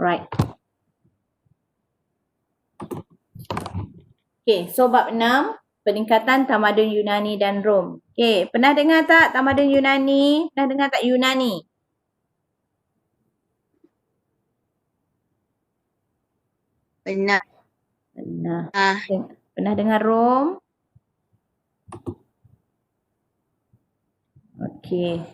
Right. Okay, so bab 6, peningkatan tamadun Yunani dan Rom. Okay, pernah dengar tak tamadun Yunani? Pernah dengar tak Yunani? Pernah. Pernah. Pernah dengar Rom? Okay.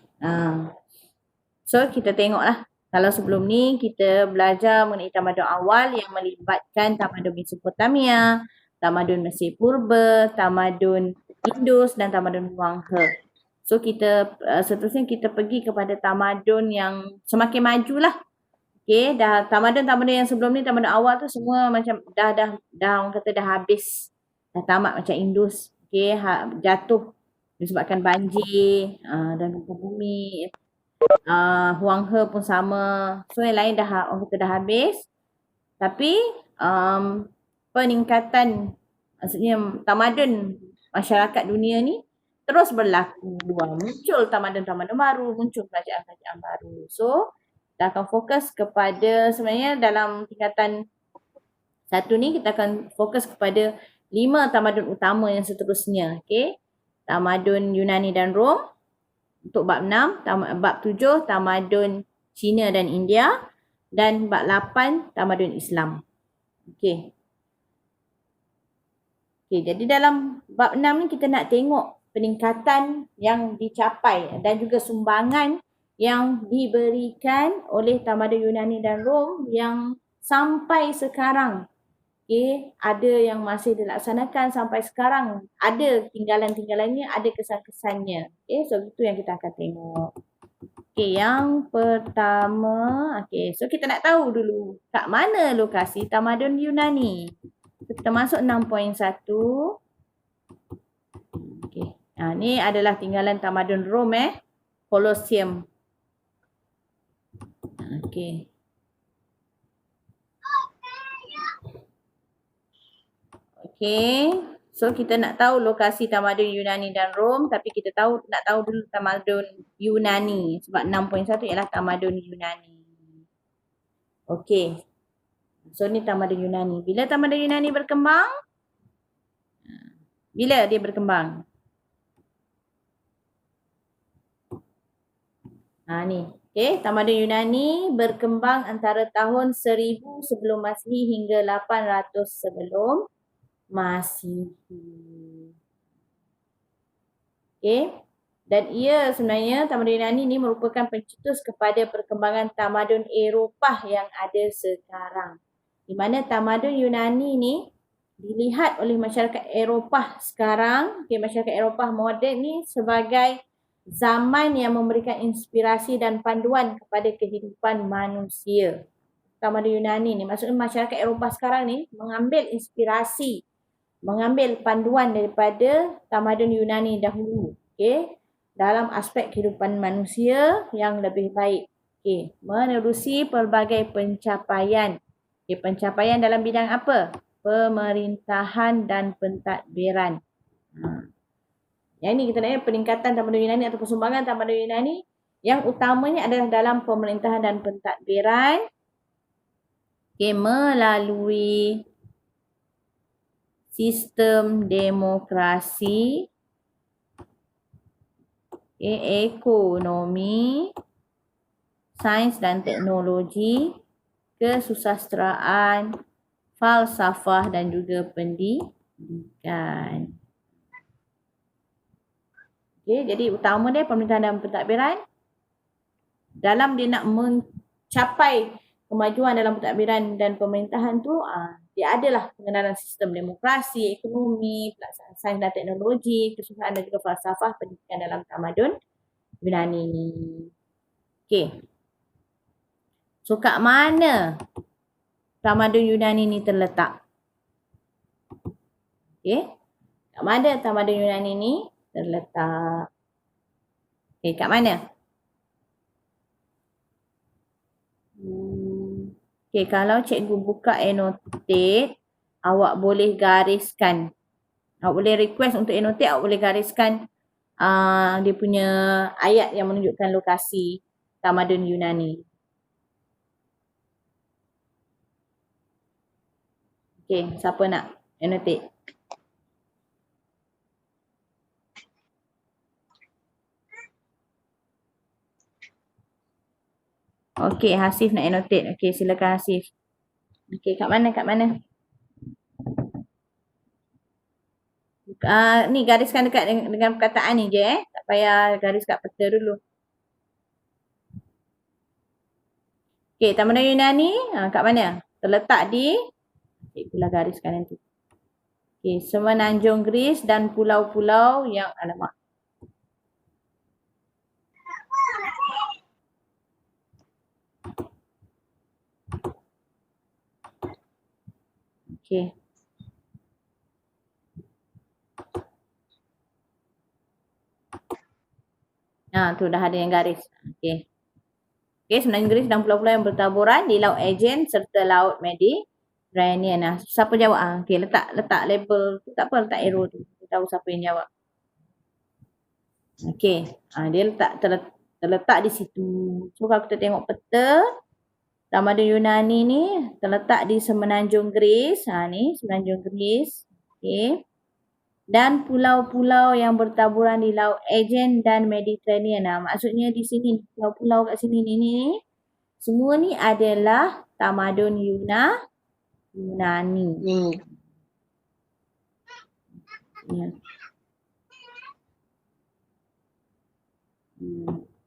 So, kita tengoklah. Kalau sebelum ni, kita belajar mengenai tamadun awal yang melibatkan tamadun Mesopotamia, tamadun Mesir Purba, tamadun Indus dan tamadun Huang He. So, kita seterusnya kita pergi kepada tamadun yang semakin majulah. Okay, dah tamadun-tamadun yang sebelum ni, tamadun awal tu semua macam dah orang kata dah habis. Dah tamat macam Indus. Okay, jatuh disebabkan banjir dan gempa bumi. Huang He pun sama. So yang lain orang kata dah habis. Tapi peningkatan, maksudnya tamadun masyarakat dunia ni terus berlaku. Muncul tamadun-tamadun baru, muncul kerajaan-kerajaan baru. So kita akan fokus kepada, sebenarnya dalam tingkatan 1 ni kita akan fokus kepada 5 tamadun utama yang seterusnya. Okay? Tamadun Yunani dan Rom. Untuk bab 6, bab 7 tamadun Cina dan India, dan bab 8 tamadun Islam. Okey. Jadi dalam bab 6 ni kita nak tengok peningkatan yang dicapai dan juga sumbangan yang diberikan oleh tamadun Yunani dan Rom yang sampai sekarang. Okay, ada yang masih dilaksanakan sampai sekarang. Ada tinggalan-tinggalannya, ada kesan-kesannya. Okay, so itu yang kita akan tengok. Okay, yang pertama. Okay, so kita nak tahu dulu kat mana lokasi tamadun Yunani. So, kita masuk 6.1. Okay, ni adalah tinggalan tamadun Rom Colosseum. Okay. Okay, so kita nak tahu lokasi tamadun Yunani dan Rom, tapi kita nak tahu dulu tamadun Yunani sebab 6.1 ialah tamadun Yunani. Okay, so ni tamadun Yunani. Bila tamadun Yunani berkembang? Bila dia berkembang? Ni. Okay, tamadun Yunani berkembang antara tahun 1000 sebelum Masihi hingga 800 sebelum Masihi. Okay. Dan ia sebenarnya tamadun Yunani ni merupakan pencetus kepada perkembangan tamadun Eropah yang ada sekarang. Di mana tamadun Yunani ni dilihat oleh masyarakat Eropah sekarang, masyarakat Eropah moden ni sebagai zaman yang memberikan inspirasi dan panduan kepada kehidupan manusia. Tamadun Yunani ni, maksudnya masyarakat Eropah sekarang ni mengambil inspirasi, mengambil panduan daripada tamadun Yunani dahulu, dalam aspek kehidupan manusia yang lebih baik, menerusi pelbagai pencapaian. Pencapaian dalam bidang apa? Pemerintahan dan pentadbiran. Yang ini kita nak peningkatan tamadun Yunani atau sumbangan tamadun Yunani yang utamanya adalah dalam pemerintahan dan pentadbiran, melalui sistem demokrasi, ekonomi, sains dan teknologi, kesusasteraan, falsafah dan juga pendidikan. Jadi utama dia pemerintahan dan pentadbiran. Dalam dia nak mencapai kemajuan dalam pentadbiran dan pemerintahan tu, dia adalah pengenalan sistem demokrasi, ekonomi, pelaksanaan sains dan teknologi, kesusahan dan juga falsafah pendidikan dalam tamadun Yunani ni. So kat mana tamadun Yunani ni terletak? Kat mana tamadun Yunani ni terletak? Kat mana? Kalau cikgu buka annotate, awak boleh gariskan. Awak boleh request untuk annotate, awak boleh gariskan dia punya ayat yang menunjukkan lokasi tamadun Yunani. Okey, siapa nak annotate? Okey, Hasif nak annotate. Okey, silakan Hasif. Okey, kat mana? Ni gariskan dekat dengan perkataan ni je Tak payah garis kat peta dulu. Okey, Tamadun Yunani kat mana? Terletak di itulah gariskan nanti. Okey, semenanjung Greece dan pulau-pulau yang alamak. Okey. Tu dah ada yang garis. Okey. Okey, semenanjung Greece dan pulau-pulau yang bertaburan di Laut Aegean serta Laut Mediterranean. Siapa jawab? Okey, letak label tu, tak apa, letak arrow tu. Kita tahu siapa yang jawab. Okey, dia terletak di situ. So kalau kita tengok peta, Tamadun Yunani ni terletak di semenanjung Greece. Ni semenanjung Greece. Okey. Dan pulau-pulau yang bertaburan di Laut Aegean dan Mediterranean. Maksudnya di sini, pulau-pulau kat sini ni, semua ni adalah Tamadun Yunani. Ya.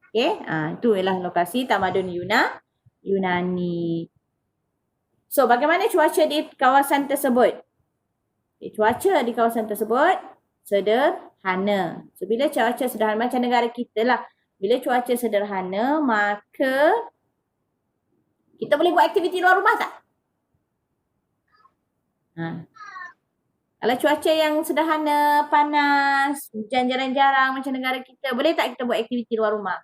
Okey, itu ialah lokasi Tamadun Yunani. So, bagaimana cuaca di kawasan tersebut? Cuaca di kawasan tersebut sederhana. So, bila cuaca sederhana, macam negara kita lah. Bila cuaca sederhana, maka kita boleh buat aktiviti luar rumah tak? Kalau cuaca yang sederhana, panas, hujan jarang-jarang macam negara kita, boleh tak kita buat aktiviti luar rumah?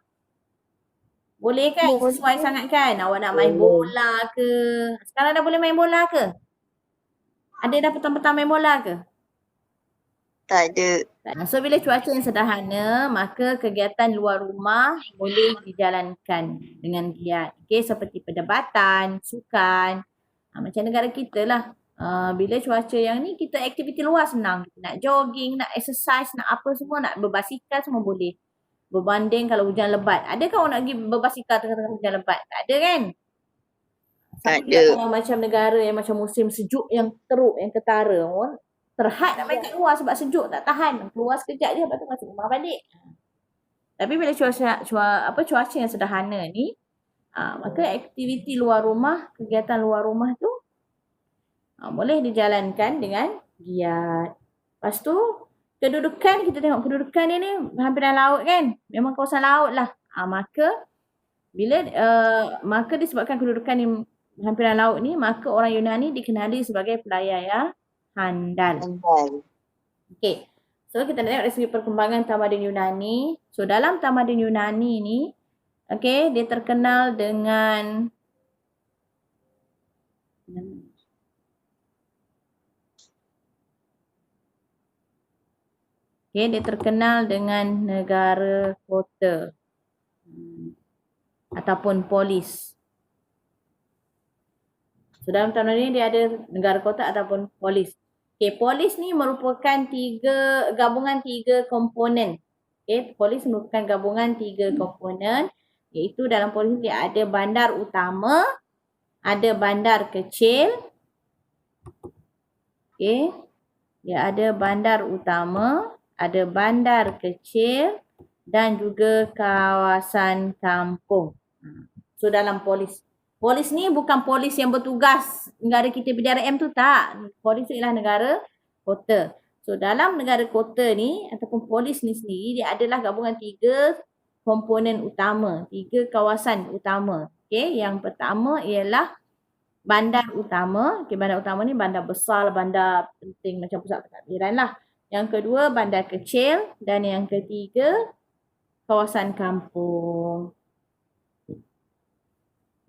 Boleh kan? Sesuai sangat kan? Awak nak main bola ke? Sekarang dah boleh main bola ke? Ada dah petang-petang main bola ke? Tak ada. So, bila cuaca yang sederhana, maka kegiatan luar rumah boleh dijalankan dengan giat. Okay, seperti perdebatan, sukan. Macam negara kita lah. Bila cuaca yang ni, kita aktiviti luar senang. Kita nak jogging, nak exercise, nak apa semua, nak berbasikal semua boleh. Berbanding kalau hujan lebat. Adakah orang nak pergi berbasikal tengah-tengah hujan lebat? Tak ada kan? Tak ada. Kalau macam negara yang macam musim sejuk yang teruk, yang ketara, orang terhad nak main kat luar sebab sejuk tak tahan. Keluar sekejap je, lepas tu masuk rumah balik. Tapi bila cuaca yang sederhana ni, maka aktiviti luar rumah, kegiatan luar rumah tu boleh dijalankan dengan giat. Lepas tu, kedudukan, kita tengok kedudukan dia ni hampiran laut kan? Memang kawasan laut lah. Maka disebabkan kedudukan ni hampiran laut ni, maka orang Yunani dikenali sebagai pelayar yang handal. Okey. So kita tengok dari segi perkembangan Tamadun Yunani. So dalam Tamadun Yunani ni, okey, dia terkenal dengan negara kota ataupun polis. So dalam Tamadun ini dia ada negara kota ataupun polis. Okay, polis ni merupakan gabungan tiga komponen. Okay, polis merupakan gabungan tiga komponen. Iaitu dalam polis dia ada bandar utama, ada bandar kecil. Okay, dia ada bandar utama, ada bandar kecil dan juga kawasan kampung. So dalam polis ni bukan polis yang bertugas negara kita PDRM tu, tak. Polis tu ialah negara kota. So dalam negara kota ni ataupun polis ni sendiri, dia adalah gabungan tiga komponen utama, tiga kawasan utama. Okay, yang pertama ialah bandar utama. Okay, bandar utama ni bandar besar, bandar penting macam pusat pentadbiran lah. Yang kedua bandar kecil dan yang ketiga kawasan kampung.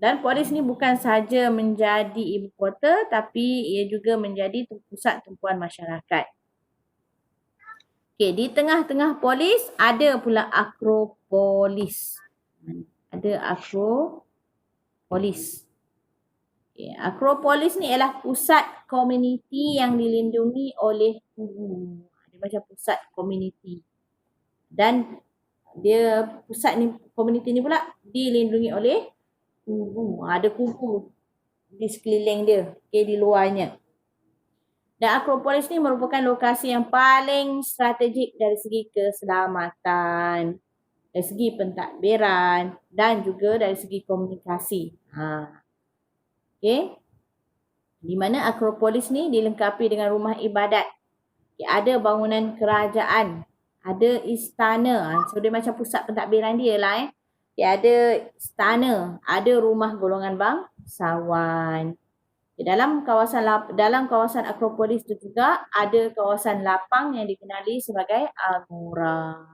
Dan polis ni bukan sahaja menjadi ibu kota, tapi ia juga menjadi pusat tumpuan masyarakat. Okey, di tengah-tengah polis ada pula akropolis. Ada akropolis. Okay. Akropolis ni ialah pusat komuniti yang dilindungi oleh kubu. Dia macam pusat komuniti. Dan dia pusat ni, komuniti ni pula dilindungi oleh kubu. Ada kubu di sekeliling dia, okay, di luarnya. Dan Akropolis ni merupakan lokasi yang paling strategik dari segi keselamatan, dari segi pentadbiran dan juga dari segi komunikasi. Okay. Di mana Akropolis ni dilengkapi dengan rumah ibadat. Okay, ada bangunan kerajaan, ada istana. So dia macam pusat pentadbiran dia lah. Okay, ada istana, ada rumah golongan bangsawan. Okay, dalam kawasan Akropolis tu juga ada kawasan lapang yang dikenali sebagai agora.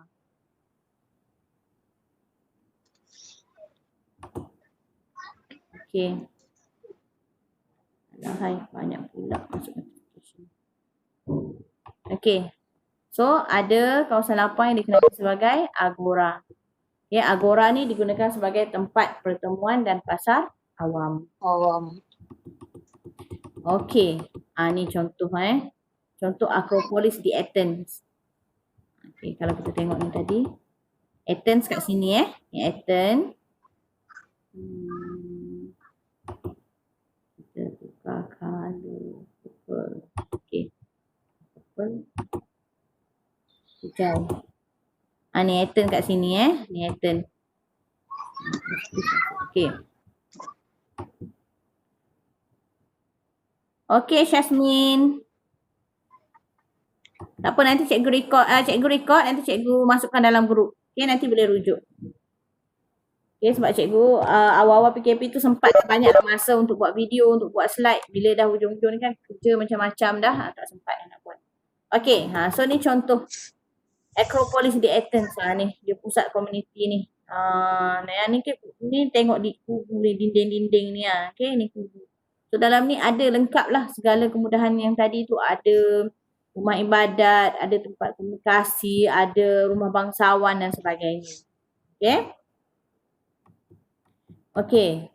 Okay. Hai, banyak pula masuk notification. Okay. So, ada kawasan lapang yang dikenali sebagai agora. Okay, agora ni digunakan sebagai tempat pertemuan dan pasar awam. Okay. Ni contoh Contoh Akropolis di Athens. Okay, kalau kita tengok ni tadi. Athens kat sini Ni Athens. Kita tukar color. Okay. Hijau. Ni Athens kat sini Ni Athens. Okay. Okay, Syasmin. Tak apa, nanti cikgu record, nanti cikgu masukkan dalam grup. Okay, nanti boleh rujuk. Okay, sebab cikgu awal-awal PKP tu sempat banyak masa untuk buat video, untuk buat slide. Bila dah hujung-hujung ni kan kerja macam-macam dah, tak sempat nak buat. Okay, so ni contoh Akropolis di Athens ni. Dia pusat komuniti ni. Ni tengok di kubu ni, dinding-dinding ni Okay, ni kubu. So dalam ni ada lengkap lah segala kemudahan yang tadi tu. Ada rumah ibadat, ada tempat komunikasi, ada rumah bangsawan dan sebagainya. Okay. Okay.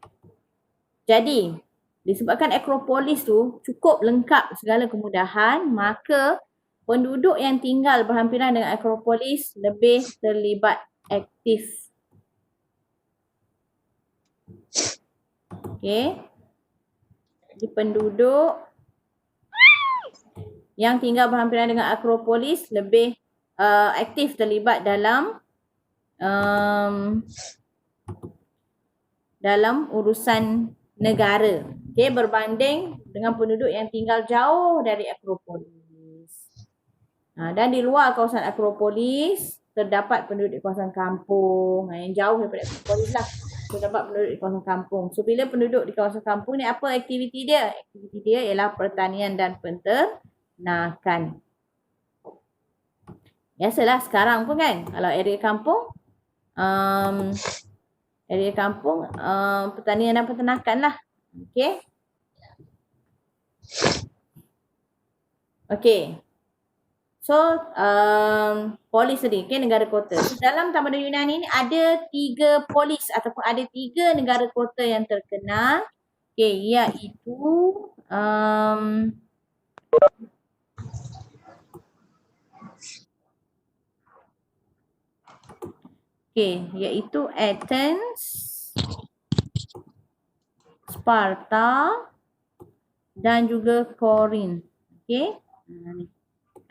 Jadi, disebabkan Akropolis tu cukup lengkap segala kemudahan, maka penduduk yang tinggal berhampiran dengan Akropolis lebih terlibat aktif. Okay. Jadi penduduk yang tinggal berhampiran dengan Akropolis lebih aktif terlibat dalam urusan negara. Okay, berbanding dengan penduduk yang tinggal jauh dari Akropolis. Dan di luar kawasan Akropolis terdapat penduduk di kawasan kampung. Yang jauh daripada Akropolis lah. Terdapat penduduk di kawasan kampung. So bila penduduk di kawasan kampung ni, apa aktiviti dia? Aktiviti dia ialah pertanian dan penternakan. Biasalah sekarang pun kan, kalau area kampung, pertanian dan peternakan lah. Okay. Okay. So, polis tadi, okay, negara kota. So, dalam Tamadun Yunani ni ada 3 polis ataupun ada 3 negara kota yang terkenal. Okay, iaitu iaitu Athens, Sparta dan juga Korinth. Okay.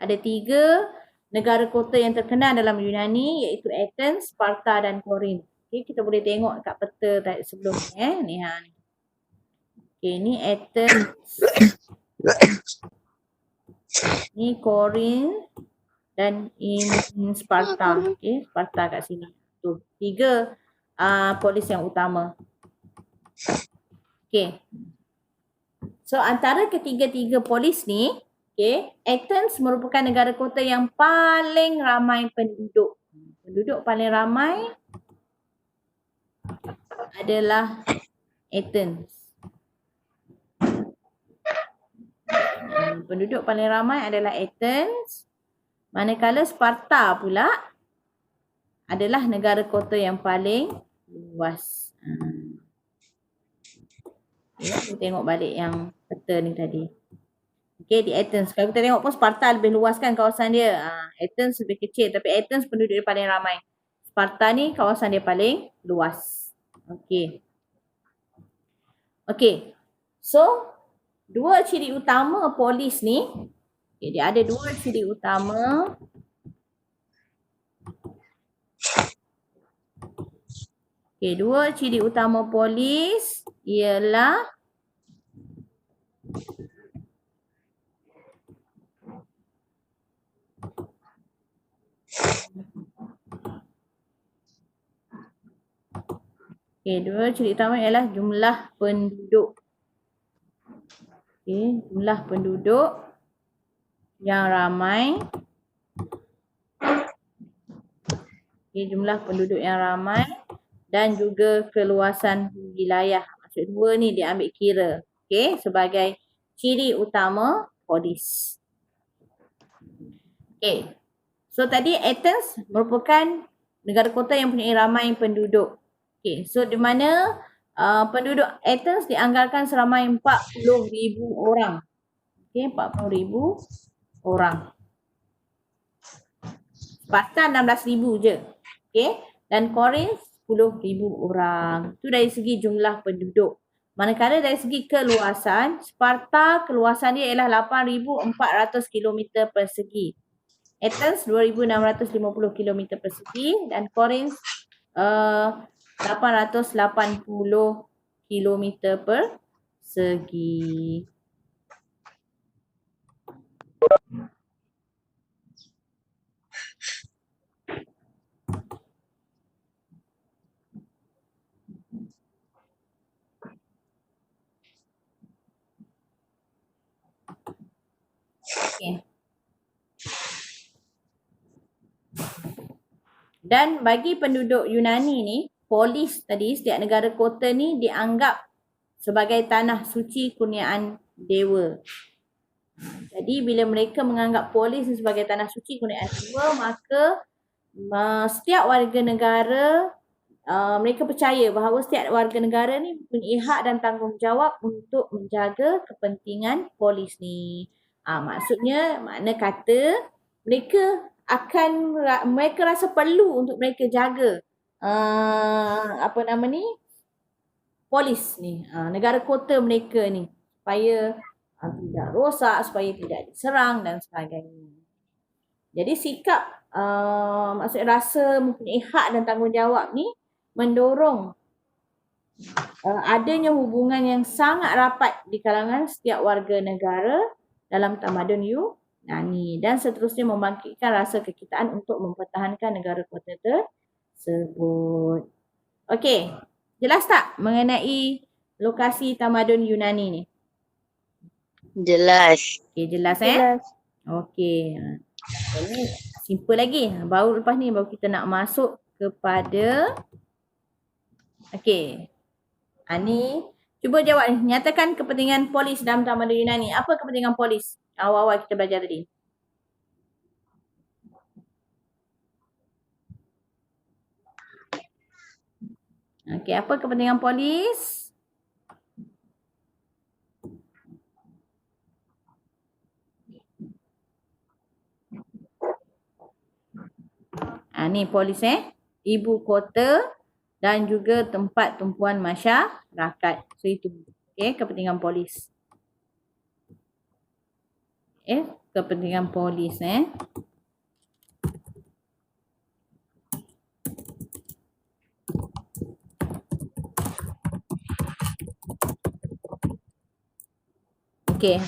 Ada 3 negara kota yang terkenal dalam Yunani iaitu Athens, Sparta dan Korinth. Okay, kita boleh tengok kat peta sebelum ni. Okay, ni Athens. Ni Korinth dan ini Sparta. Okay, Sparta kat sini. Tu 3 polis yang utama. Okay. So antara ketiga-tiga polis ni, okay, Athens merupakan negara kota yang paling ramai penduduk. Penduduk paling ramai adalah Athens. Penduduk paling ramai adalah Athens. Manakala Sparta pula adalah negara kota yang paling luas. Okay, kita tengok balik yang peta ni tadi. Okay, di Athens. Kalau kita tengok pun Sparta lebih luas kan kawasan dia. Athens lebih kecil tapi Athens penduduk dia paling ramai. Sparta ni kawasan dia paling luas. Okay. Okay. So, dua ciri utama polis ni. Okay, dia ada dua ciri utama. Okay, dua ciri utama polis ialah dua ciri utama ialah jumlah penduduk. Jumlah penduduk yang ramai. Jumlah penduduk yang ramai dan juga keluasan wilayah. Maksud dua ni dia ambil kira. Sebagai ciri utama polis. So tadi Athens merupakan negara kota yang mempunyai ramai penduduk. So di mana penduduk Athens dianggarkan seramai 40,000 orang. 40,000 orang. Sparta 16,000 je. Dan Corinth 10,000 orang. Itu dari segi jumlah penduduk. Manakala dari segi keluasan, Sparta keluasan dia ialah 8,400 km persegi. Athens 2,650 km persegi dan Corinth 880 km persegi. Dan bagi penduduk Yunani ni, polis tadi, setiap negara kota ni dianggap sebagai tanah suci kurniaan dewa. Jadi bila mereka menganggap polis sebagai tanah suci kurniaan dewa, maka setiap warga negara mereka percaya bahawa setiap warga negara ni mempunyai hak dan tanggungjawab untuk menjaga kepentingan polis ni. Maksudnya, makna kata mereka rasa perlu untuk mereka jaga polis ni, negara kota mereka ni supaya tidak rosak, supaya tidak diserang dan sebagainya. Jadi sikap maksudnya rasa mempunyai hak dan tanggungjawab ni mendorong adanya hubungan yang sangat rapat di kalangan setiap warga negara dalam tamadun Yunani dan seterusnya membangkitkan rasa kekitaan untuk mempertahankan negara kota tersebut. Okey, jelas tak mengenai lokasi tamadun Yunani ni? Jelas. Okey, jelas Jelas. Okey. Ini simple lagi. Baru lepas ni baru kita nak masuk kepada ni cuba jawab ni. Nyatakan kepentingan polis dalam tamadun Yunani. Apa kepentingan polis? Awal-awal kita belajar tadi. Apa kepentingan polis? Ni polis ibu kota dan juga tempat tumpuan masyarakat. So itu kepentingan polis. Kepentingan polis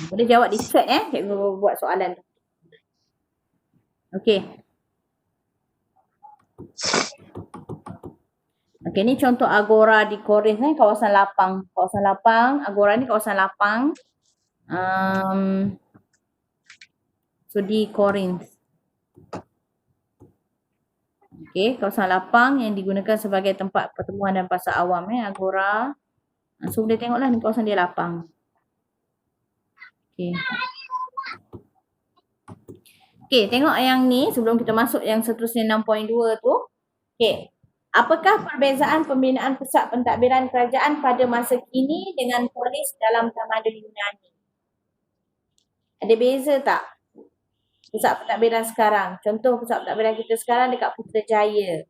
boleh jawab di chat cikgu buat soalan tu. Ni contoh agora di Corinth kawasan lapang. Kawasan lapang, agora ni kawasan lapang. So di Corinth. Kawasan lapang yang digunakan sebagai tempat pertemuan dan pasar awam agora. So boleh tengoklah ni kawasan dia lapang. Tengok yang ni sebelum kita masuk yang seterusnya 6.2 tu. Apakah perbezaan pembinaan pusat pentadbiran kerajaan pada masa kini dengan polis dalam tamadun Yunani? Ada beza tak? Pusat pentadbiran sekarang. Contoh pusat pentadbiran kita sekarang dekat Putrajaya.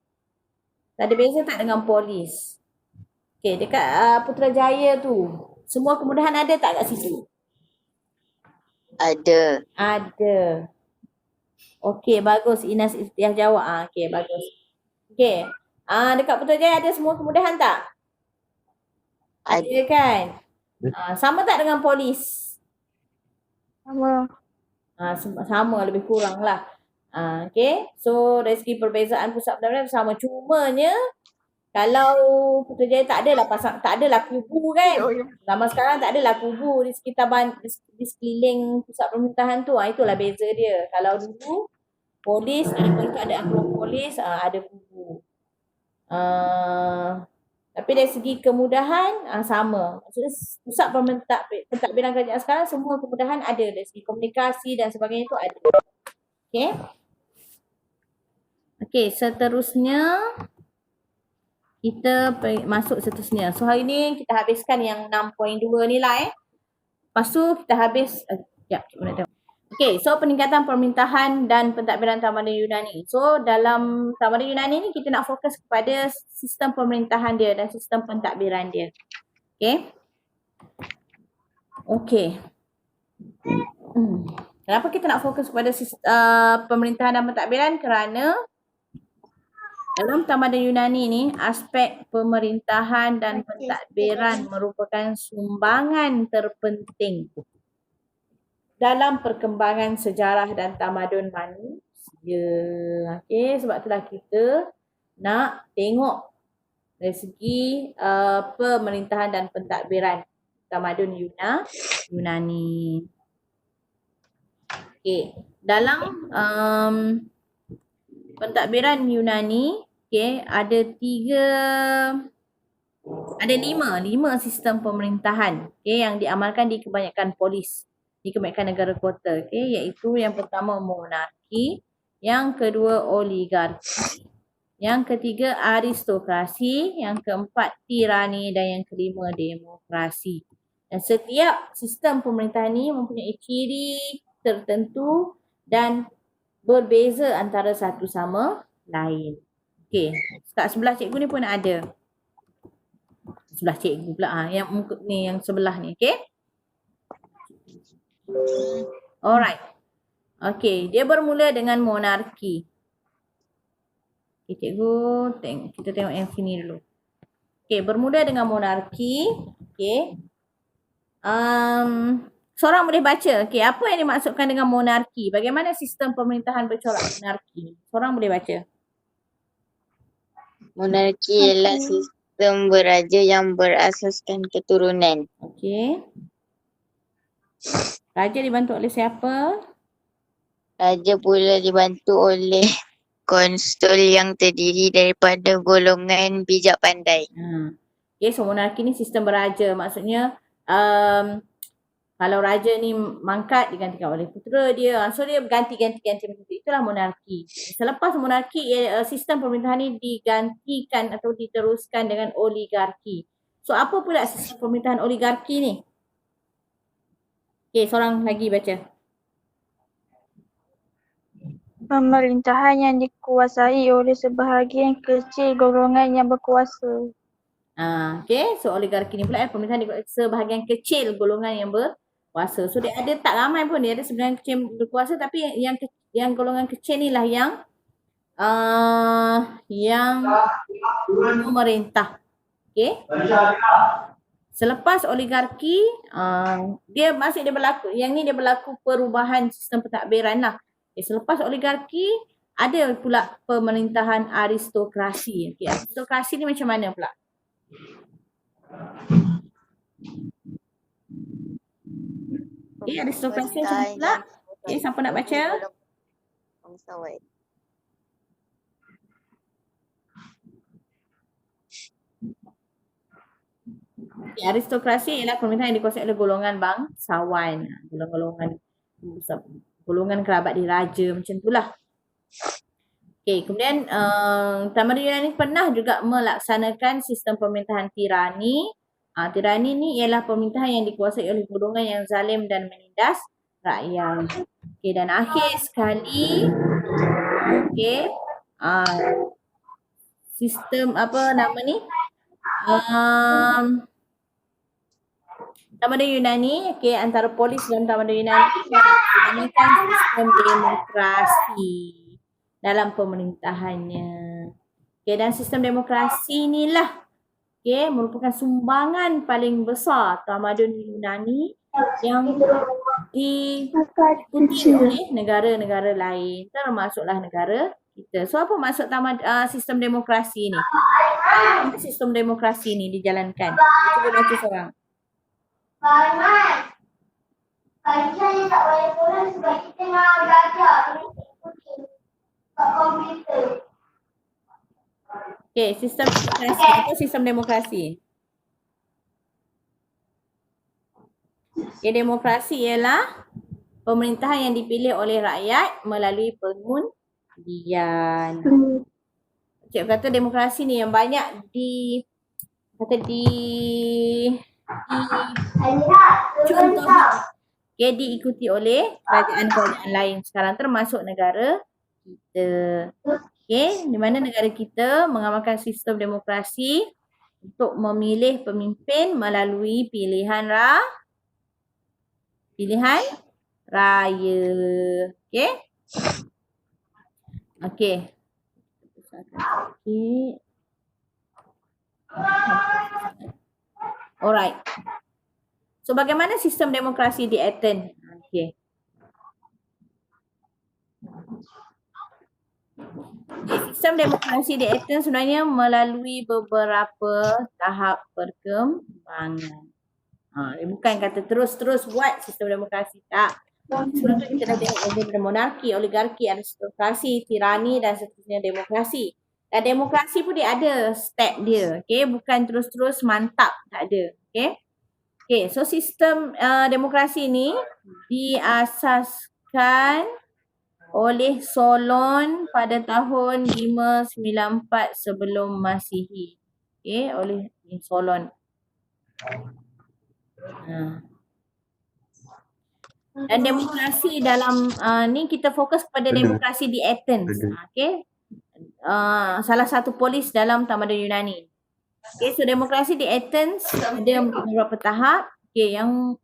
Ada beza tak dengan polis? Okey, dekat Putrajaya tu, semua kemudahan ada tak kat situ? Ada. Ada. Okey, bagus. Inas Iftiah jawab. Okey, bagus. Okey. Dekat Putrajaya ada semua kemudahan tak? Ada kan? Sama tak dengan polis? Sama. Sama lebih kurang lah. Okay. So dari segi perbezaan pusat pentadbiran sama. Cumanya kalau Putrajaya tak adalah kubu kan. Zaman sekarang tak adalah kubu di sekitar di sekeliling pusat pemerintahan tu. Itulah beza dia. Kalau dulu polis, ada keadaan polis, ada kubu. Tapi dari segi kemudahan sama. Maksudnya pusat pentadbiran kerajaan sekarang semua kemudahan ada. Dari segi komunikasi dan sebagainya tu ada. Okay. Okay, seterusnya kita masuk seterusnya. So hari ni kita habiskan yang 6.2 ni lah Lepas tu kita habis mana tengok. Okay, so peningkatan pemerintahan dan pentadbiran tamadun Yunani. So dalam tamadun Yunani ni kita nak fokus kepada sistem pemerintahan dia dan sistem pentadbiran dia. Okay. Okay. Kenapa kita nak fokus kepada pemerintahan dan pentadbiran? Kerana dalam tamadun Yunani ni, aspek pemerintahan dan pentadbiran merupakan sumbangan terpenting dalam perkembangan sejarah dan tamadun manusia. Okay, sebab itulah kita nak tengok dari segi pemerintahan dan pentadbiran tamadun Yunani. Okay, dalam pentadbiran Yunani, okay, ada lima sistem pemerintahan, okay, yang diamalkan di kebanyakan polis, di kebanyakan negara kota, okay, iaitu yang pertama monarki, yang kedua oligarki, yang ketiga aristokrasi, yang keempat tirani dan yang kelima demokrasi. Dan setiap sistem pemerintahan ini mempunyai ciri tertentu dan berbeza antara satu sama lain. Okey, kat sebelah cikgu ni pun ada. Sebelah cikgu pula yang sebelah ni, okey? Alright. Okey, dia bermula dengan monarki. Okey, cikgu kita tengok yang sini dulu. Okey, bermula dengan monarki, okey. Seorang boleh baca, okay, apa yang dimaksudkan dengan monarki? Bagaimana sistem pemerintahan bercorak monarki? Seorang boleh baca. Monarki ialah sistem beraja yang berasaskan keturunan. Okey. Raja dibantu oleh siapa? Raja pula dibantu oleh konsul yang terdiri daripada golongan bijak pandai. Okay, so monarki ni sistem beraja. Maksudnya kalau raja ni mangkat digantikan oleh putera dia. So dia ganti-ganti macam tu. Itulah monarki. Selepas monarki, sistem pemerintahan ni digantikan atau diteruskan dengan oligarki. So apa pula sistem pemerintahan oligarki ni? Okay, seorang lagi baca. Pemerintahan yang dikuasai oleh sebahagian kecil golongan yang berkuasa. Okay, so oligarki ni pula pemerintahan sebahagian kecil golongan yang berkuasa. So dia ada tak ramai pun, dia ada sebahagian kecil berkuasa, tapi yang golongan kecil ni lah yang memerintah. Okay. Selepas oligarki, dia berlaku, yang ni dia berlaku perubahan sistem pentadbiran lah. Okay, selepas oligarki, ada pula pemerintahan aristokrasi. Okay, aristokrasi ni macam mana pula? Okay, aristokrasi macam mana pula? Okay, siapa nak baca? Okay, aristokrasi ialah pemerintahan yang dikuasai oleh golongan bangsawan. Golongan kerabat diraja macam itulah. Okey, kemudian Tamadun Yunani pernah juga melaksanakan sistem pemerintahan tirani. Tirani ni ialah pemerintahan yang dikuasai oleh golongan yang zalim dan menindas rakyat. Okey, dan akhir sekali, okey, sistem apa nama ni? Tamadun Yunani, okey, antara polis dan Tamadun Yunani melaksanakan sistem demokrasi dalam pemerintahannya. Okey, dan sistem demokrasi inilah merupakan sumbangan paling besar Tamadun Yunani yang diikuti oleh negara-negara lain, termasuklah negara kita. So apa maksud sistem demokrasi ni? Sistem demokrasi ni dijalankan. Cuba baca seorang. Kajian tak boleh turun sebab kita nak belajar. Kat komputer. Okey, sistem demokrasi. Apa sistem demokrasi? Demokrasi ialah pemerintahan yang dipilih oleh rakyat melalui pengundian. Cikgu kata demokrasi ni yang banyak diikuti oleh kerajaan-kerajaan lain sekarang termasuk negara kita. Okey, di mana negara kita mengamalkan sistem demokrasi untuk memilih pemimpin melalui pilihan raya. Okey. Okey. Alright. So bagaimana sistem demokrasi di Athens? Okey. Sistem demokrasi di Athens sebenarnya melalui beberapa tahap perkembangan. Bukan kata terus-terus buat sistem demokrasi, tak. Sebelum tu kita dah tengok ada monarki, oligarki, aristokrasi, tirani dan seterusnya demokrasi. Dan demokrasi pun dia ada step dia, okay? Bukan terus-terus mantap, tak ada, okay? Okay, so sistem demokrasi ni diasaskan oleh Solon pada tahun 594 sebelum Masihi. Okay, oleh Solon. Dan demokrasi dalam ni kita fokus kepada demokrasi di Athens. Okay. Salah satu polis dalam Tamadun Yunani. Okay, so demokrasi di Athens ada beberapa tahap. Okay, yang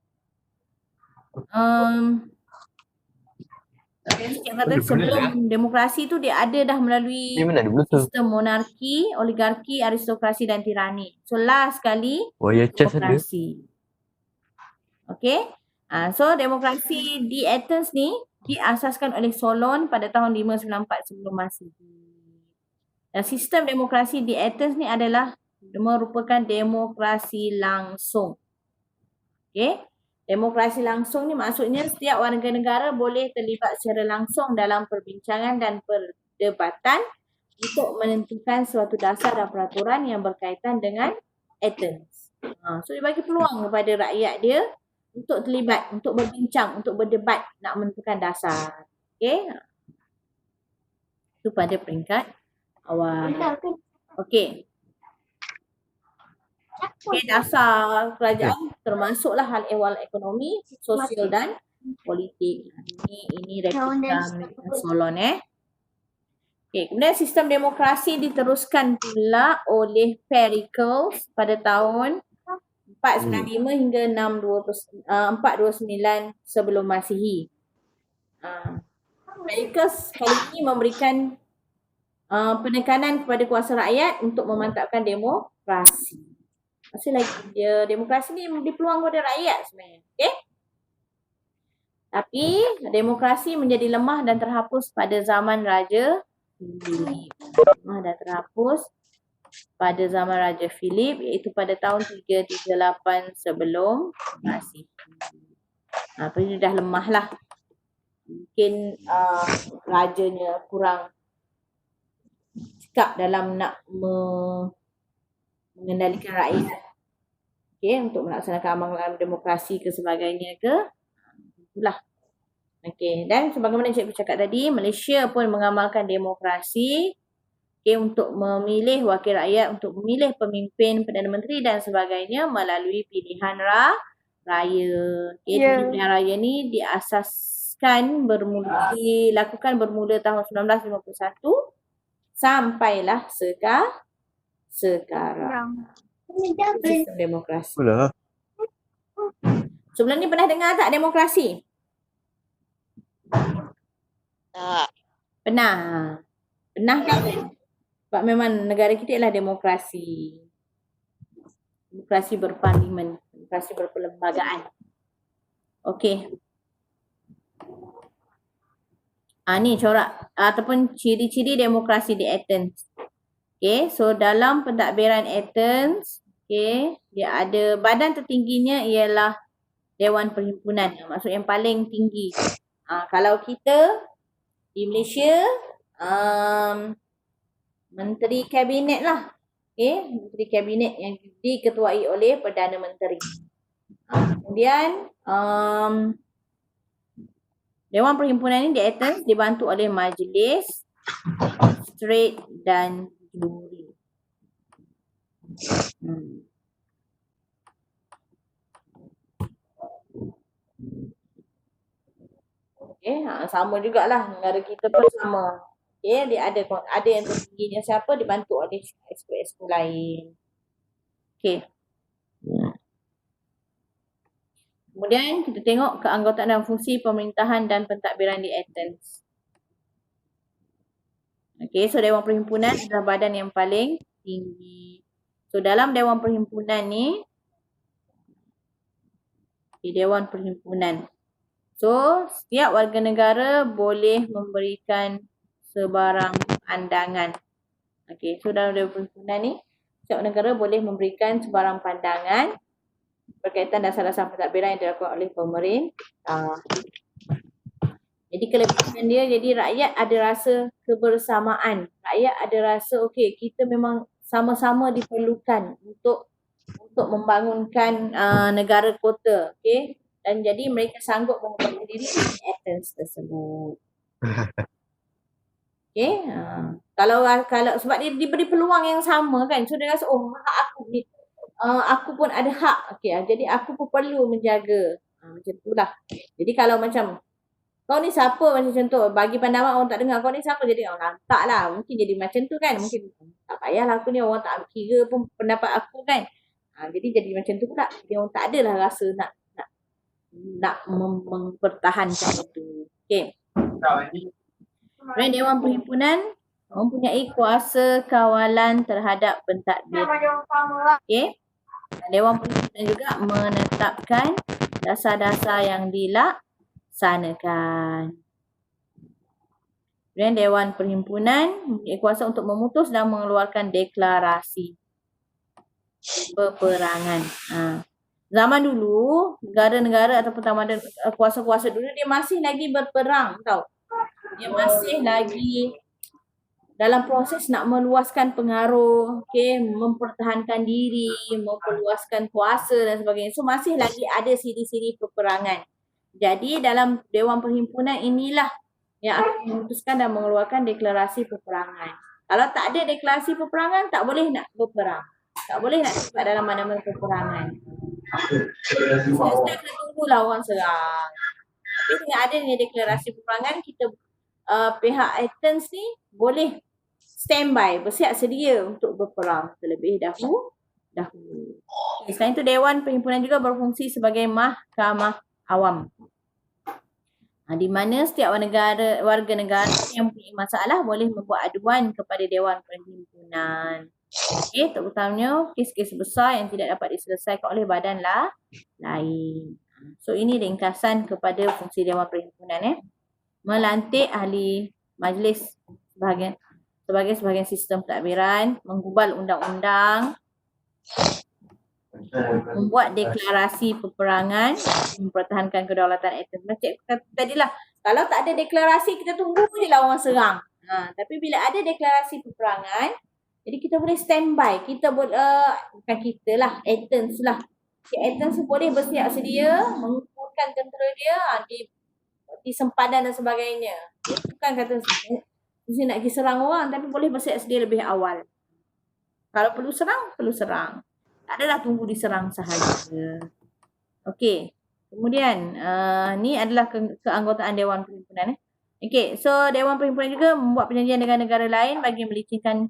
sebelum demokrasi tu dia ada dah melalui sistem monarki, oligarki, aristokrasi dan tirani. So last sekali demokrasi. Okay. So demokrasi di Athens ni diasaskan oleh Solon pada tahun 594 sebelum Masihi. Dan sistem demokrasi di Athens ni adalah merupakan demokrasi langsung. Okay. Demokrasi langsung ni maksudnya setiap warga negara boleh terlibat secara langsung dalam perbincangan dan perdebatan untuk menentukan suatu dasar dan peraturan yang berkaitan dengan Athens. So dia bagi peluang kepada rakyat dia untuk terlibat, untuk berbincang, untuk berdebat nak menentukan dasar. Okay. Itu pada peringkat awal. Okay. Okay, dasar kerajaan termasuklah hal ehwal ekonomi, sosial dan politik. Ini replika Solon. Okay, kemudian sistem demokrasi diteruskan pula oleh Pericles pada tahun 495 hingga 429 sebelum Masihi. Pericles kali ini memberikan penekanan kepada kuasa rakyat untuk memantapkan demokrasi. Masih lagi demokrasi ni memberi peluang kepada rakyat sebenarnya. Okay? Tapi demokrasi menjadi lemah dan terhapus pada zaman Raja Philip. Iaitu pada tahun 338 sebelum Masihi. Tapi dah lemah lah. Mungkin rajanya kurang cekap dalam nak mengendalikan rakyat. Okay, untuk melaksanakan amalan demokrasi ke sebagainya ke. Itulah. Okey, dan sebagaimana cikgu cakap tadi, Malaysia pun mengamalkan demokrasi untuk memilih wakil rakyat, untuk memilih pemimpin, Perdana Menteri dan sebagainya melalui pilihan raya. Ya. Pilihan raya ni dilakukan bermula tahun 1951 sampailah sekarang. Sistem demokrasi. Sebelum ni pernah dengar tak demokrasi? Tak. Pernah. Pernah kan? Sebab memang negara kita ialah demokrasi. Demokrasi berparlimen, demokrasi berperlembagaan. Okey. Ni corak ataupun ciri-ciri demokrasi di Athens. Okey, so dalam pentadbiran Athens, okey, dia ada badan tertingginya ialah Dewan Perhimpunan. Maksud yang paling tinggi. Kalau kita di Malaysia, Menteri Kabinet lah. Okay, Menteri Kabinet yang diketuai oleh Perdana Menteri. Kemudian Dewan Perhimpunan ini di Athens dibantu oleh Majlis, Strait dan Juri. Okay, sama jugalah negara kita pun sama. Okay, dia ada yang tertingginya siapa dibantu oleh exco lain. Okay. Kemudian kita tengok keanggotaan dan fungsi pemerintahan dan pentadbiran di Athens. Okay, so Dewan Perhimpunan adalah badan yang paling tinggi. So dalam Dewan Perhimpunan ni, di Dewan Perhimpunan, so setiap warga negara boleh memberikan sebarang pandangan. Okay, so dalam Dewan Perhimpunan ni, setiap negara boleh memberikan sebarang pandangan berkaitan dasar-dasar pentadbiran yang dilakukan oleh pemerintah. Jadi kelebihan dia, jadi rakyat ada rasa kebersamaan. Rakyat ada rasa okey, kita memang sama-sama diperlukan untuk membangunkan negara kota, okey. Dan jadi mereka sanggup mengubah diri di Athens tersebut. Okey, kalau sebab dia diberi peluang yang sama kan, so dia rasa hak aku ni, aku pun ada hak. Okey, jadi aku pun perlu menjaga. Macam itulah. Jadi kalau macam kau ni siapa macam contoh, bagi pandangan orang tak dengar, kau ni siapa, jadi orang taklah. Mungkin jadi macam tu kan. Mungkin tak payahlah aku ni, orang tak kira pun pendapat aku kan. Jadi macam tu pula. Jadi orang tak adalah rasa nak mempertahankan itu. Okey. Dewan Perhimpunan mempunyai kuasa kawalan terhadap pentadbiran. Okey. Dewan Perhimpunan juga menetapkan dasar-dasar yang dilaksanakan. Kemudian Dewan Perhimpunan mempunyai kuasa untuk memutus dan mengeluarkan deklarasi peperangan. Zaman dulu, negara-negara ataupun tamadun, kuasa-kuasa dulu dia masih lagi berperang tau. Dia masih lagi dalam proses nak meluaskan pengaruh, mempertahankan diri, memperluaskan kuasa dan sebagainya. So masih lagi ada siri-siri peperangan. Jadi dalam Dewan Perhimpunan inilah yang akan memutuskan dan mengeluarkan deklarasi peperangan. Kalau tak ada deklarasi peperangan, tak boleh nak berperang. Tak boleh nak terlibat dalam mana-mana peperangan. Kita kena tunggulah orang serang. Tapi dengan adanya deklarasi peperangan, kita pihak Athens ni boleh standby, bersiap sedia untuk berperang terlebih dahulu. Selain itu, Dewan Perhimpunan juga berfungsi sebagai mahkamah awam. Di mana setiap warga negara yang mempunyai masalah boleh membuat aduan kepada Dewan Perhimpunan. Terutamanya kes-kes besar yang tidak dapat diselesaikan oleh badan lain. So ini ringkasan kepada fungsi Dewan Perhimpunan. Melantik ahli majlis sebagai sistem pentadbiran, menggubal undang-undang, membuat deklarasi peperangan, mempertahankan kedaulatan Athens. Macam kata tadilah, kalau tak ada deklarasi kita tunggu je lah orang serang. Tapi bila ada deklarasi peperangan, jadi kita boleh standby. Kita boleh, bukan kita lah, Athens lah. Athens boleh bersiap sedia, mengumpulkan tentera dia, di sempadan dan sebagainya. Bukan kata mesti nak pergi serang orang, tapi boleh bersiap sedia lebih awal. Kalau perlu serang. Tak adalah tunggu diserang sahaja. Okey. Kemudian, ni adalah keanggotaan Dewan Perhimpunan. Okey, so Dewan Perhimpunan juga membuat perjanjian dengan negara lain bagi melicitkan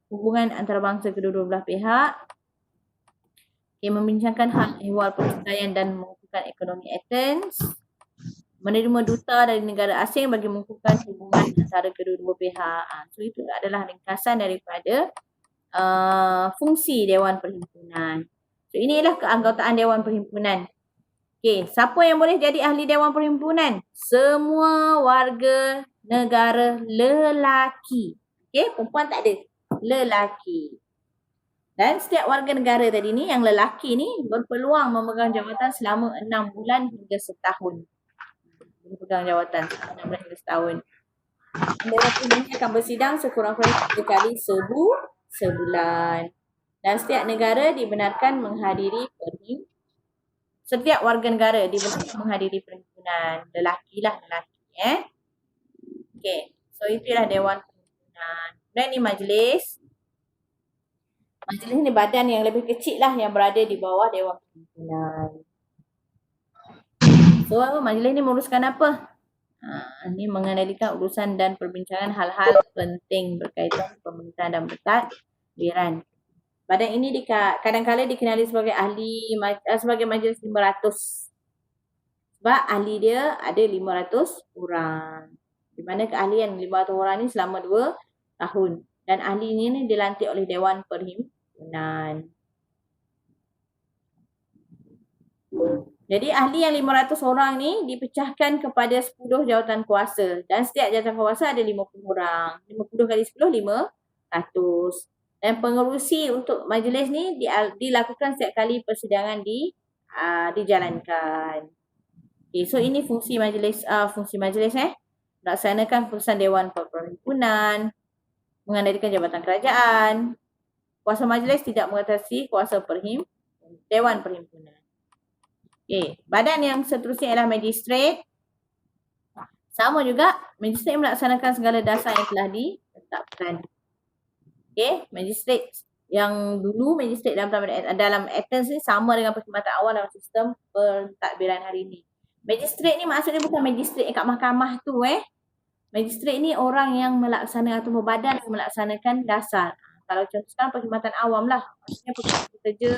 hubungan antarabangsa kedua-dua belah pihak. Okay, membincangkan hal ehwal perceraian dan mengukuhkan ekonomi Athens. Menerima duta dari negara asing bagi mengukuhkan hubungan antara kedua-dua pihak. So itu adalah ringkasan daripada fungsi Dewan Perhimpunan. So inilah keanggotaan Dewan Perhimpunan. Okey, siapa yang boleh jadi ahli Dewan Perhimpunan? Semua warga negara lelaki. Okey, perempuan tak ada. Lelaki. Dan setiap warga negara tadi ni, yang lelaki ni berpeluang memegang jawatan selama 6 bulan hingga setahun. Berpegang jawatan selama 6 bulan hingga setahun. Dewan Perhimpunan akan bersidang sekurang-kurangnya 3 kali sebulan. Dan setiap negara dibenarkan menghadiri perhimpunan. Setiap warga negara dibenarkan menghadiri perhimpunan. Lelaki. Okey. So itulah Dewan Perhimpunan. Dan ni majlis. Majlis ni badan yang lebih kecil lah yang berada di bawah Dewan Perhimpunan. So majlis ni menguruskan apa? Ni mengendalikan urusan dan perbincangan hal-hal penting berkaitan pemerintahan dan pentadbiran. Badan ini kadang-kadang dikenali sebagai sebagai majlis 500. Sebab ahli dia ada 500 orang. Di mana keahlian 500 orang ni selama 2 tahun. Dan ahli ni dilantik oleh Dewan Perhimpunan. Jadi ahli yang 500 orang ni dipecahkan kepada 10 jawatan kuasa. Dan setiap jawatan kuasa ada 50 orang. 50 kali 10, 500. Dan pengerusi untuk majlis ni dilakukan setiap kali persidangan dijalankan. Okay, so ini fungsi majlis. Melaksanakan keputusan Dewan Perhimpunan. Mengandalkan jabatan kerajaan. Kuasa majlis tidak mengatasi kuasa Dewan Perhimpunan. Okay. Badan yang seterusnya ialah magistrat. Sama juga, magistrat melaksanakan segala dasar yang telah ditetapkan. Okay, magistrat yang dulu, magistrat dalam Athens ni sama dengan perkhidmatan awam dalam sistem pentadbiran hari ni. Magistrat ni maksudnya bukan magistrat yang kat mahkamah tu Magistrat ni orang yang melaksanakan atau badan yang melaksanakan dasar. Kalau contoh sekarang perkhidmatan awam lah. Maksudnya pekerja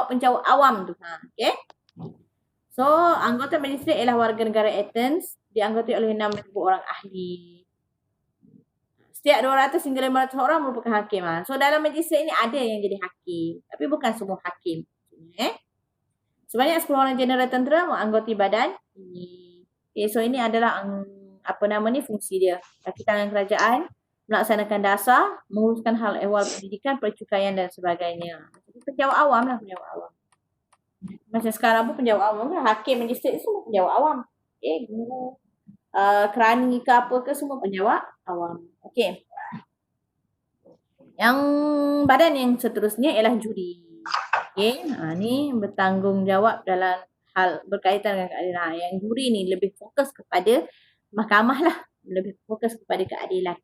penjawat awam tu. Okay. So, anggota magistrat ialah warga negara Athens. Dianggotai oleh 6,000 orang ahli. Setiap 200 hingga 500 orang merupakan hakim. So, dalam magistrat ni ada yang jadi hakim. Tapi bukan semua hakim. Sebanyak 10 orang jeneral tentera menganggotai badan ini. Okay, so ini adalah fungsi dia. Kaki tangan kerajaan, melaksanakan dasar, menguruskan hal ehwal pendidikan, percukaian dan sebagainya. Penjawat awam lah, penjawat awam. Macam sekarang pun penjawat awam lah. Hakim, magistrat semua penjawat awam. Okay, guru, kerani ke apa ke semua penjawat awam. Okay. Yang badan yang seterusnya ialah juri. Okay, ni bertanggungjawab dalam hal berkaitan dengan keadilan. Yang juri ni lebih fokus kepada mahkamah lah. Lebih fokus kepada keadilan.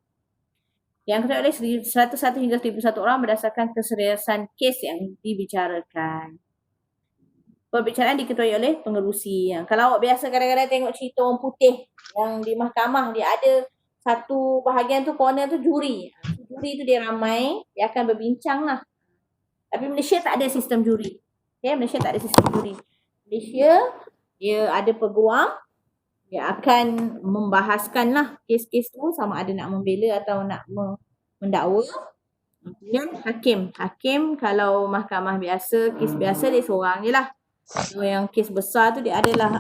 Yang ketua oleh 101 hingga 101 orang berdasarkan keseriusan kes yang dibicarakan. Perbicaraan diketuai oleh pengerusi. Kalau awak biasa kadang-kadang tengok cerita orang putih yang di mahkamah, dia ada satu bahagian tu, corner tu juri. Juri tu dia ramai, dia akan berbincang lah. Tapi Malaysia tak ada sistem juri. Okay, Malaysia tak ada sistem juri. Malaysia, dia ada peguam, dia akan membahaskan lah kes-kes tu sama ada nak membela atau nak mendakwa. Kemudian hakim. Hakim kalau mahkamah biasa, kes biasa dia seorang je lah. So, yang kes besar tu dia adalah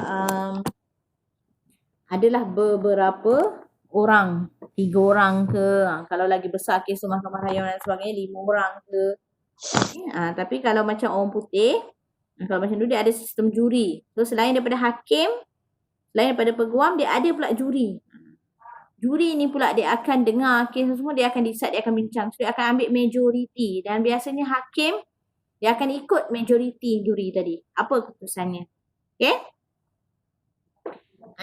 beberapa orang. 3 orang ke. Kalau lagi besar kes tu mahkamah rayuan dan sebagainya 5 orang ke. Okay. Tapi kalau macam orang putih, kalau macam tu dia ada sistem juri. So selain daripada hakim, selain daripada peguam, dia ada pula juri. Juri ni pula dia akan dengar kes semua, dia akan decide, dia akan bincang. So dia akan ambil majoriti. Dan biasanya hakim, dia akan ikut majoriti juri tadi. Apa keputusannya. Okay.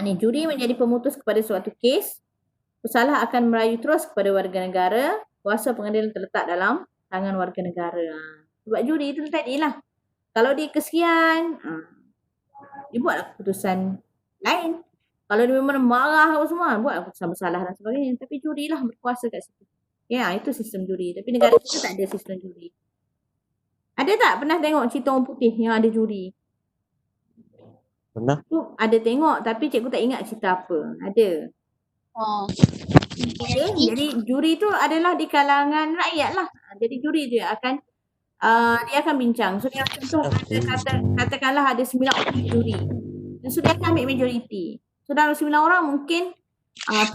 Ni juri menjadi pemutus kepada suatu kes. Pesalah akan merayu terus kepada warga negara. Kuasa pengadilan terletak dalam tangan warga negara. Sebab juri itu tadilah. Kalau dia kesian, dia buatlah keputusan lain. Kalau dia memang marah apa semua, buatlah keputusan bersalah dan sebagainya. Tapi jurilah berkuasa kat situ. Ya, itu sistem juri. Tapi negara kita tak ada sistem juri. Ada tak pernah tengok cerita orang putih yang ada juri? Pernah? Tu ada tengok tapi cikgu tak ingat cerita apa. Ada. Okay. Jadi juri tu adalah di kalangan rakyat lah. Jadi juri dia akan bincang. So dia contoh katakanlah ada 9 orang juri. So dia akan ambil majoriti. So dalam 9 orang mungkin 7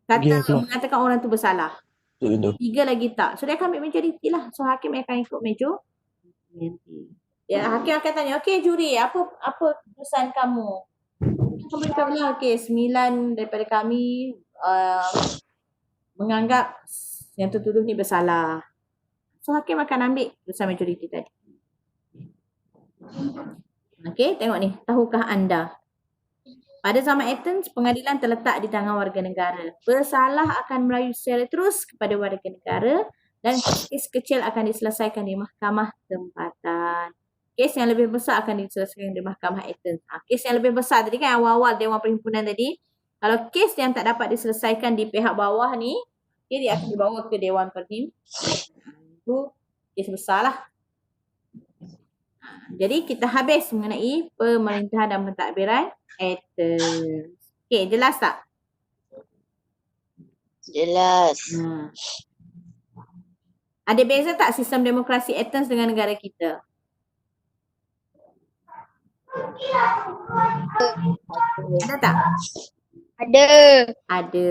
mengatakan orang tu bersalah. 3 lagi tak. So dia akan ambil majoriti lah. So hakim akan ikut majoriti. Ya, hakim akan tanya, okey juri, apa keputusan kamu? Kamu beritahulah, okey 9 daripada kami menganggap yang tertuduh ni bersalah. So hakim akan ambil keputusan majoriti tadi. Okey, tengok ni. Tahukah anda? Pada zaman Athens, pengadilan terletak di tangan warga negara. Bersalah akan merayu secara terus kepada warga negara dan kes kecil akan diselesaikan di mahkamah tempatan. Kes yang lebih besar akan diselesaikan di Mahkamah Athens. Kes yang lebih besar tadi kan awal-awal Dewan Perhimpunan tadi. Kalau kes yang tak dapat diselesaikan di pihak bawah ni, dia akan dibawa ke Dewan Perhimpunan. Itu kes besar lah. Jadi kita habis mengenai pemerintahan dan pentadbiran Athens. Okay, jelas tak? Jelas. Ada beza tak sistem demokrasi Athens dengan negara kita? Ada tak? Ada. Ada.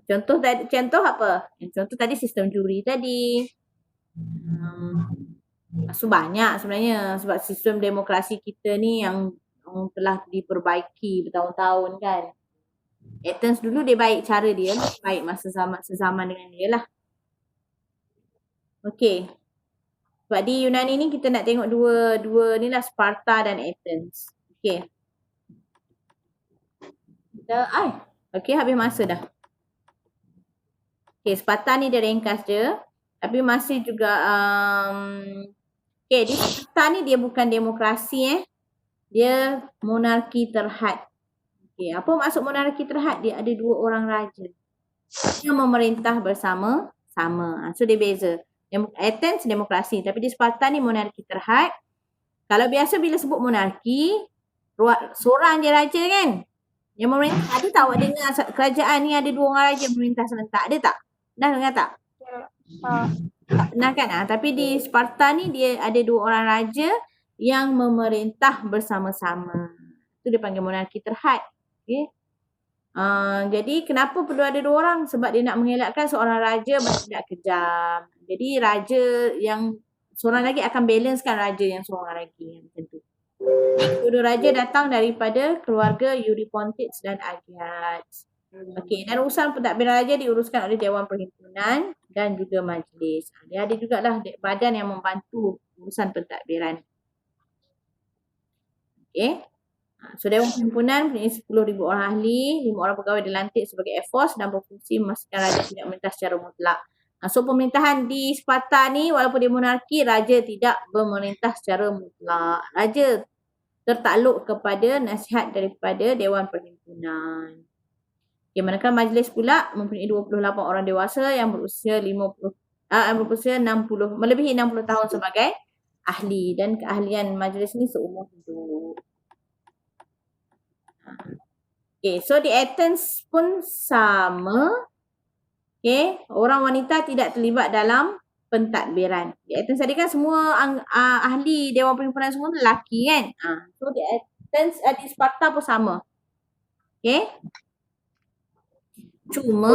Contoh apa? Contoh tadi sistem juri tadi. So banyak sebenarnya sebab sistem demokrasi kita ni yang telah diperbaiki bertahun-tahun kan. Athens dulu dia baik cara dia, baik masa sezaman dengan dia lah. Okey. Sebab di Yunani ni kita nak tengok dua ni lah, Sparta dan Athens. Okey. Okey, habis masa dah. Okey, Sparta ni dia ringkas je. Tapi masih juga okey, di Sparta ni dia bukan demokrasi Dia monarki terhad. Okey, apa maksud monarki terhad? Dia ada 2 orang raja yang memerintah bersama-sama. So dia beza. Athens demokrasi, tapi di Sparta ni monarki terhad. Kalau biasa bila sebut monarki, seorang je raja kan yang memerintah. Ada tak awak dengar kerajaan ni ada 2 orang raja memerintah serentak? Ada tak? Dah dengar tak? Tak pernah kan? Tapi di Sparta ni dia ada 2 orang raja yang memerintah bersama-sama. Itu dia panggil monarki terhad. Okay. Jadi kenapa perlu ada 2 orang? Sebab dia nak mengelakkan seorang raja bertindak kejam. Jadi raja yang seorang lagi akan balancekan raja yang seorang lagi. Macam tu. Kedua raja datang daripada keluarga Eurypontids dan Agiads. Okey, dan urusan pentadbiran raja diuruskan oleh Dewan Perhimpunan dan juga majlis. Dia ada jugalah badan yang membantu urusan pentadbiran. Okey. So Dewan Perhimpunan mempunyai 10,000 orang ahli, 5 orang pegawai dilantik sebagai Air Force dan berfungsi memastikan raja tidak memerintah secara mutlak. So pemerintahan di Sparta ni walaupun dia monarki, raja tidak memerintah secara mutlak. Raja tertakluk kepada nasihat daripada Dewan Perhimpunan. Okay, manakala majlis pula mempunyai 28 orang dewasa yang berusia 60 melebihi 60 tahun sebagai ahli dan keahlian majlis ni seumur hidup. Okay, so di Athens pun sama. Okay, orang wanita tidak terlibat dalam pentadbiran. Di Athens tadi kan semua ahli Dewan Perhimpunan semua lelaki kan. So di Athens, di Sparta pun sama. Okay. Cuma,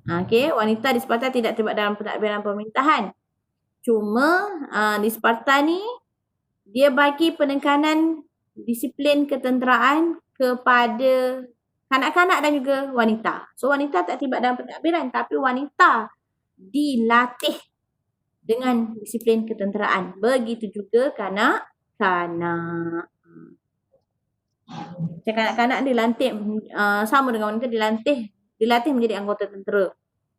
okay, wanita di Sparta tidak terlibat dalam pentadbiran pemerintahan. Cuma di Sparta ni dia bagi penekanan disiplin ketenteraan kepada kanak-kanak dan juga wanita. So wanita tak terlibat dalam pentadbiran tapi wanita dilatih dengan disiplin ketenteraan. Begitu juga kanak-kanak. Macam kanak-kanak dilantik sama dengan wanita dilatih menjadi anggota tentera.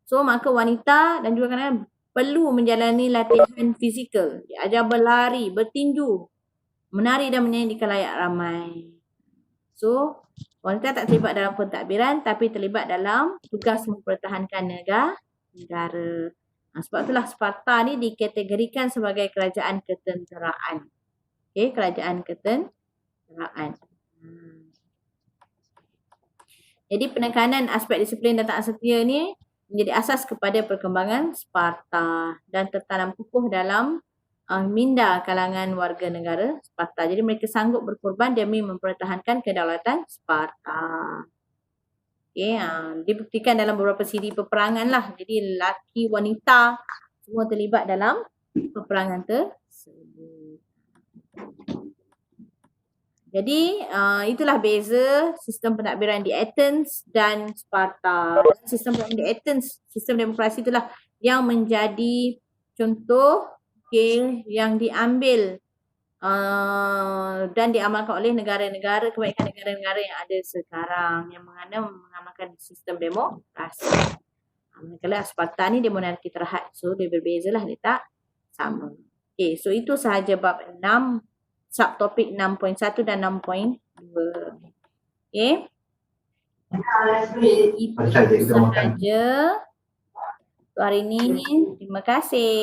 So maka wanita dan juga kanak-kanak perlu menjalani latihan fizikal. Diajar berlari, bertinju, menari dan menyanyi di khalayak ramai. So wanita tak terlibat dalam pentadbiran tapi terlibat dalam tugas mempertahankan negara. Sebab itulah Sparta ni dikategorikan sebagai kerajaan ketenteraan. Okey, kerajaan ketenteraan. Jadi penekanan aspek disiplin dan taat setia ni menjadi asas kepada perkembangan Sparta dan tertanam kukuh dalam minda kalangan warga negara Sparta. Jadi mereka sanggup berkorban demi mempertahankan kedaulatan Sparta. Okay, dibuktikan dalam beberapa siri peperangan lah. Jadi lelaki, wanita semua terlibat dalam peperangan tersebut. Jadi itulah beza sistem pentadbiran di Athens dan Sparta. Sistem pentadbiran di Athens, sistem demokrasi itulah yang menjadi contoh yang diambil dan diamalkan oleh negara-negara, kebanyakan negara-negara yang ada sekarang yang mengamalkan sistem demokrasi. Kalau Sparta ni dia monarki terhad, so dia berbeza lah, dia tak sama. Okay, so itu sahaja bab 6, subtopik 6.1 dan 6.2. Okay. Itu sahaja hari ini. Terima kasih.